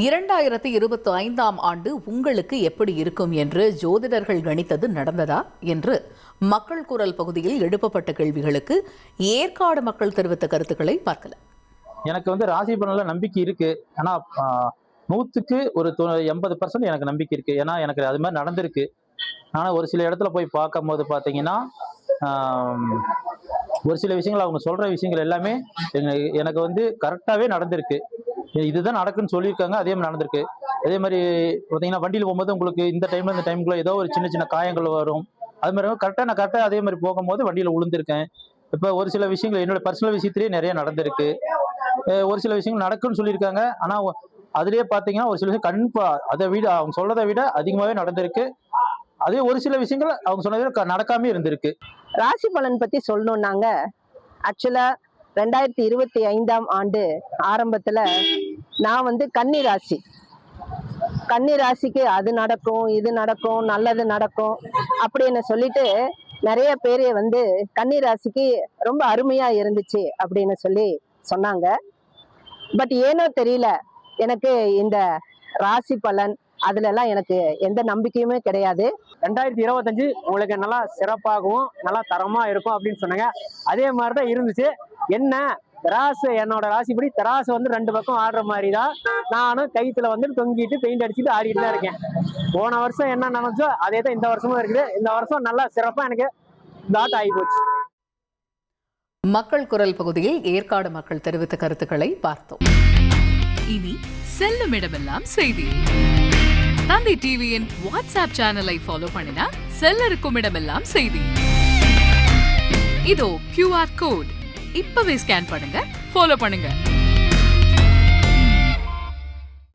2025ஆம் ஆண்டு உங்களுக்கு எப்படி இருக்கும் என்று ஜோதிடர்கள் கணித்தது நடந்ததா என்று மக்கள் குரல் பகுதியில் எழுப்பப்பட்ட கேள்விகளுக்கு ஏற்காடு மக்கள் தெரிவித்த கருத்துக்களை பார்க்கலாம். எனக்கு ராசி பலன்ல நம்பிக்கை இருக்கு. ஆனா 100க்கு ஒரு 80% எனக்கு நம்பிக்கை இருக்கு. ஏன்னா எனக்கு அது மாதிரி நடந்திருக்கு. ஆனா ஒரு சில இடத்துல போய் பார்க்கும்போது பாத்தீங்கன்னா ஒரு சில விஷயங்கள் அவங்க சொல்ற விஷயங்கள் எல்லாமே எனக்கு கரெக்டாவே நடந்திருக்கு. இதுதான் நடக்குன்னு சொல்லியிருக்காங்க, அதே மாதிரி நடந்திருக்கு. அதே மாதிரி பார்த்தீங்கன்னா வண்டியில் போகும்போது உங்களுக்கு இந்த டைம்குள்ள ஏதோ ஒரு சின்ன சின்ன காயங்கள் வரும். அது மாதிரி கரெக்டாக அதே மாதிரி போகும்போது வண்டியில் விழுந்திருக்கேன். இப்போ ஒரு சில விஷயங்கள் என்னோட பர்சனல் விஷயத்திலேயே நிறைய நடந்திருக்கு. ஒரு சில விஷயங்கள் நடக்குன்னு சொல்லியிருக்காங்க. ஆனால் அதுலேயே பார்த்தீங்கன்னா ஒரு சில விஷயம் அதை விட அவங்க சொல்றதை விட அதிகமாகவே நடந்திருக்கு. அதே ஒரு சில விஷயங்கள் அவங்க சொன்னதை நடக்காம இருந்திருக்கு. ராசி பலன் பத்தி சொல்லணும்னாங்க, ஆக்சுவலா 2025ஆம் ஆண்டு ஆரம்பத்துல நான் கன்னி ராசி. கன்னி ராசிக்கு அது நடக்கும், இது நடக்கும், நல்லது நடக்கும் அப்படின்னு சொல்லிட்டு நிறைய பேர் கன்னி ராசிக்கு ரொம்ப அருமையா இருந்துச்சு அப்படின்னு சொல்லி சொன்னாங்க. பட் ஏனோ தெரியல, எனக்கு இந்த ராசி பலன் அதுல எல்லாம் எனக்கு எந்த நம்பிக்கையுமே கிடையாது. 2025 உங்களுக்கு நல்லா சிறப்பாகவும் நல்லா தரமா இருக்கும் அப்படின்னு சொன்னாங்க. அதே மாதிரிதான் இருந்துச்சு. என்ன என்னோட ராசிப்படி தராசு 2 பக்கம் ஆடுற மாதிரி தான் நானும் கைத்துல தொங்கிட்டு பெயிண்ட் அடிச்சுட்டு ஆடிட்டு தான் இருக்கேன். போன வருஷம் என்ன நினைச்சோ அதே தான் இந்த வருஷமும் இருக்குது. இந்த வருஷம் நல்லா சிறப்பா எனக்கு தாட் ஆகி போச்சு. மக்கள் குரல் பகுதியில் ஏற்காடு மக்கள் தெரிவித்த கருத்துக்களை பார்த்தோம். இனி செல்லும் இடமெல்லாம் செய்தி. தந்தை டிவியின் வாட்ஸ்அப் சேனலை ஃபாலோ பண்ணினா செல்லருக்கும் இடமெல்லாம் செய்தி. இதோ QR கோட் இப்பவே ஸ்கேன் பண்ணுங்க, ஃபாலோ பண்ணுங்க.